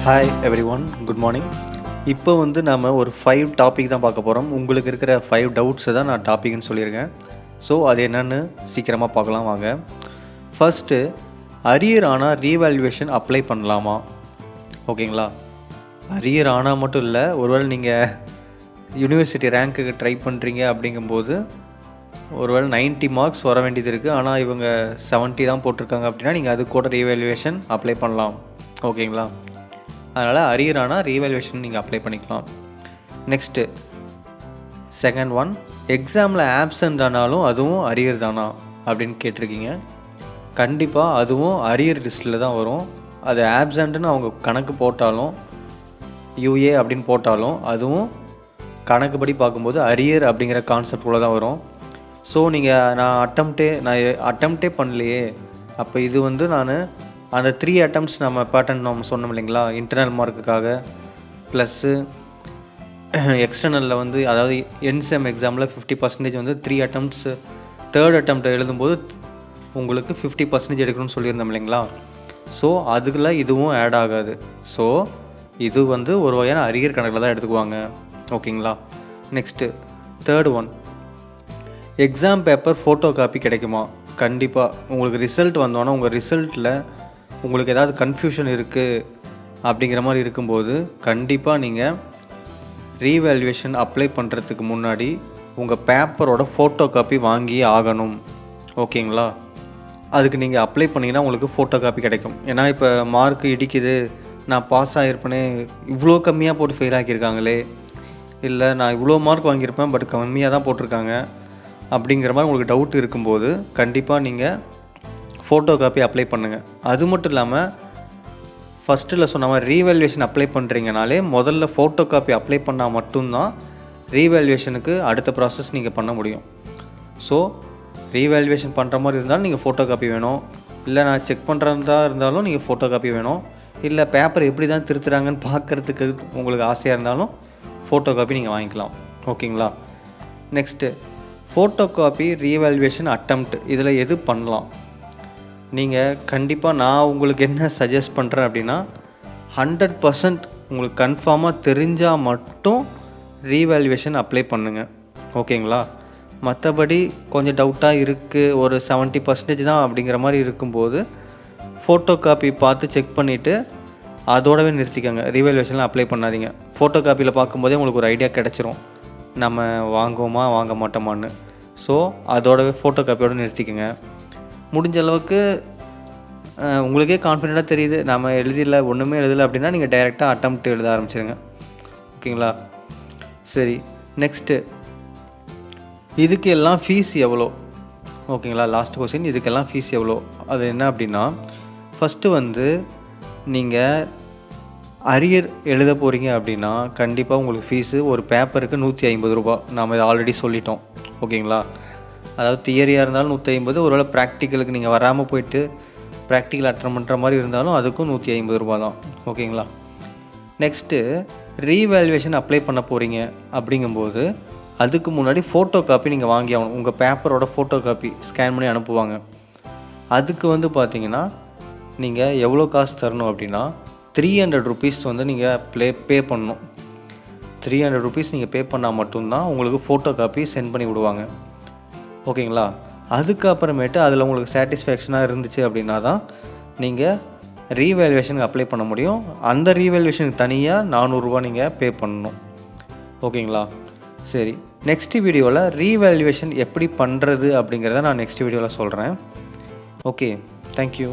Hi everyone, good morning. இப்போ நம்ம ஒரு 5 டாபிக் தான் பார்க்க போகிறோம். உங்களுக்கு இருக்கிற 5 டவுட்ஸை தான் நான் டாபிக்னு சொல்லியிருக்கேன். ஸோ அது என்னென்னு சீக்கிரமாக பார்க்கலாம் வாங்க. ஃபர்ஸ்ட்டு, அரியர் ஆனால் ரீவேல்யூவேஷன் அப்ளை பண்ணலாமா? ஓகேங்களா? அரியர் ஆனால் மட்டும் இல்லை, ஒருவேளை நீங்கள் யூனிவர்சிட்டி ரேங்க்குக்கு ட்ரை பண்ணுறீங்க அப்படிங்கும்போது ஒருவேளை 90 மார்க்ஸ் வர வேண்டியது இருக்குது, ஆனால் இவங்க 70 தான் போட்டிருக்காங்க அப்படின்னா நீங்கள் அது கூட ரீவேல்யூவேஷன் அப்ளை பண்ணலாம். ஓகேங்களா? அதனால் அரியர் ஆனால் ரீவேல்யூவேஷன் நீங்கள் அப்ளை பண்ணிக்கலாம். நெக்ஸ்ட்டு செகண்ட் ஒன், எக்ஸாமில் ஆப்சண்ட் ஆனாலும் அதுவும் அரியர் தானா அப்படின்னு கேட்டிருக்கீங்க. கண்டிப்பாக அதுவும் அரியர் லிஸ்ட்டில் தான் வரும். அது ஆப்சண்ட்டுன்னு அவங்க கணக்கு போட்டாலும், யூஏ அப்படின்னு போட்டாலும், அதுவும் கணக்குப்படி பார்க்கும்போது அரியர் அப்படிங்கிற கான்செப்ட் கூட தான் வரும். ஸோ நான் அட்டம்ப்டே பண்ணலையே, அப்போ இது நான் அந்த 3 அட்டம்ப்ட்ஸ் நம்ம பேட்டர்ன் நம்ம சொன்னோம் இல்லைங்களா, இன்டர்னல் மார்க்குக்காக ப்ளஸ்ஸு எக்ஸ்டர்னலில் அதாவது என்செம் எக்ஸாமில் 50% 3 அட்டம்ப்ட்ஸு, தேர்ட் அட்டம்ப்ட் எழுதும்போது உங்களுக்கு 50% எடுக்கணும்னு சொல்லியிருந்தோம் இல்லைங்களா. ஸோ அதுக்குள்ள இதுவும் ஆட் ஆகாது. ஸோ இது ஒரு வகையான அரியர் கணக்கில் தான் எடுத்துக்குவாங்க. ஓகேங்களா? Next third one, exam paper photocopy கிடைக்குமா? கண்டிப்பாக உங்களுக்கு ரிசல்ட் வந்தோன்னா உங்கள் ரிசல்ட்டில் உங்களுக்கு ஏதாவது கன்ஃபியூஷன் இருக்குது அப்படிங்கிற மாதிரி இருக்கும்போது கண்டிப்பாக நீங்கள் ரீவேல்யூவேஷன் அப்ளை பண்ணுறதுக்கு முன்னாடி உங்கள் பேப்பரோட ஃபோட்டோ காப்பி வாங்கி ஆகணும். ஓகேங்களா? அதுக்கு நீங்கள் அப்ளை பண்ணிங்கன்னா உங்களுக்கு ஃபோட்டோ காப்பி கிடைக்கும். ஏன்னா இப்போ மார்க் இடிக்குது, நான் பாஸ் ஆகிருப்பேனே, இவ்வளோ கம்மியாக போட்டு ஃபெயில் ஆக்கியிருக்காங்களே, இல்லை நான் இவ்வளோ மார்க் வாங்கியிருப்பேன் பட் கம்மியாக தான் போட்டிருக்காங்க அப்படிங்கிற மாதிரி உங்களுக்கு டவுட் இருக்கும்போது கண்டிப்பாக நீங்கள் ஃபோட்டோ காப்பி அப்ளை பண்ணுங்கள். அது மட்டும் இல்லாமல் ஃபஸ்ட்டில் சொன்ன மாதிரி ரீவேல்யூவேஷன் அப்ளை பண்ணுறீங்கனாலே முதல்ல ஃபோட்டோ காப்பி அப்ளை பண்ணால் மட்டும்தான் ரீவேல்யூவேஷனுக்கு அடுத்த ப்ராசஸ் நீங்கள் பண்ண முடியும். ஸோ ரீவேல்யூவேஷன் பண்ணுற மாதிரி இருந்தாலும் நீங்கள் ஃபோட்டோ காப்பி வேணும், இல்லை நான் செக் பண்ணுறதா இருந்தாலும் நீங்கள் ஃபோட்டோ காப்பி வேணும், இல்லை பேப்பர் எப்படி தான் திருத்துறாங்கன்னு பார்க்குறதுக்கு உங்களுக்கு ஆசையாக இருந்தாலும் ஃபோட்டோ காப்பி நீங்கள் வாங்கிக்கலாம். ஓகேங்களா? Next photocopy revaluation attempt, இதில் எது பண்ணலாம்? நீங்கள் கண்டிப்பாக நான் உங்களுக்கு என்ன சஜஸ்ட் பண்ணுறேன் அப்படின்னா, 100% உங்களுக்கு கன்ஃபார்மாக தெரிஞ்சால் மட்டும் ரீவேல்யூவேஷன் அப்ளை பண்ணுங்கள். ஓகேங்களா? மற்றபடி கொஞ்சம் டவுட்டாக இருக்குது, ஒரு 70% தான் அப்படிங்கிற மாதிரி இருக்கும்போது ஃபோட்டோ காப்பி பார்த்து செக் பண்ணிவிட்டு அதோடவே நிறுத்திக்கோங்க. ரீவேல்யூவேஷனில் அப்ளை பண்ணாதீங்க. ஃபோட்டோ காப்பியில் பார்க்கும்போதே உங்களுக்கு ஒரு ஐடியா கிடச்சிரும், நம்ம வாங்குவோமா வாங்க மாட்டோமான்னு. So அதோடவே photo காப்பியோடு நிறுத்திக்கோங்க. முடிஞ்ச அளவுக்கு உங்களுக்கே கான்ஃபிடெண்ட்டாக தெரியுது நம்ம ஒன்றுமே எழுதலை அப்படின்னா நீங்கள் டைரெக்டாக அட்டம்ப்ட் எழுத ஆரம்பிச்சிடுங்க. ஓகேங்களா? சரி, நெக்ஸ்ட்டு இதுக்கு எல்லாம் ஃபீஸ் எவ்வளோ? ஓகேங்களா? லாஸ்ட் கொஸ்டின், இதுக்கெல்லாம் ஃபீஸ் எவ்வளோ? அது என்ன அப்படின்னா, ஃபஸ்ட்டு நீங்கள் அரியர் எழுத போகிறீங்க அப்படின்னா கண்டிப்பாக உங்களுக்கு ஃபீஸு ஒரு பேப்பருக்கு 150 ரூபா. நாம் இதை ஆல்ரெடி சொல்லிட்டோம். ஓகேங்களா? அதாவது தியரியாக இருந்தாலும் 150, ஒருவேளை ப்ராக்டிக்கலுக்கு நீங்கள் வராமல் போயிட்டு ப்ராக்டிக்கல் அட்டன் பண்ணுற மாதிரி இருந்தாலும் அதுக்கும் 150 ரூபா தான். ஓகேங்களா? நெக்ஸ்ட்டு ரீவேல்யூவேஷன் அப்ளை பண்ண போகிறீங்க அப்படிங்கும்போது அதுக்கு முன்னாடி ஃபோட்டோ காப்பி நீங்கள் வாங்கி ஆகணும். உங்கள் பேப்பரோட ஃபோட்டோ காப்பி ஸ்கேன் பண்ணி அனுப்புவாங்க. அதுக்கு பார்த்தீங்கன்னா நீங்கள் எவ்வளோ காசு தரணும் அப்படின்னா 300 ருபீஸ் நீங்கள் பே பண்ணணும். 300 ருபீஸ் நீங்கள் பே பண்ணால் மட்டும்தான் உங்களுக்கு ஃபோட்டோ காப்பி சென்ட் பண்ணி விடுவாங்க. ஓகேங்களா? அதுக்கப்புறமேட்டு அதில் உங்களுக்கு சாட்டிஸ்ஃபேக்ஷனாக இருந்துச்சு அப்படின்னா தான் நீங்கள் ரீவேல்யூவேஷனுக்கு அப்ளை பண்ண முடியும். அந்த ரீவேல்யூவேஷனுக்கு தனியாக 400 ரூபா நீங்கள் பே பண்ணணும். ஓகேங்களா? சரி, நெக்ஸ்ட் வீடியோவில் ரீவேல்யூவேஷன் எப்படி பண்ணுறது அப்படிங்கிறத நான் நெக்ஸ்ட் வீடியோவில் சொல்கிறேன். Okay, thank you.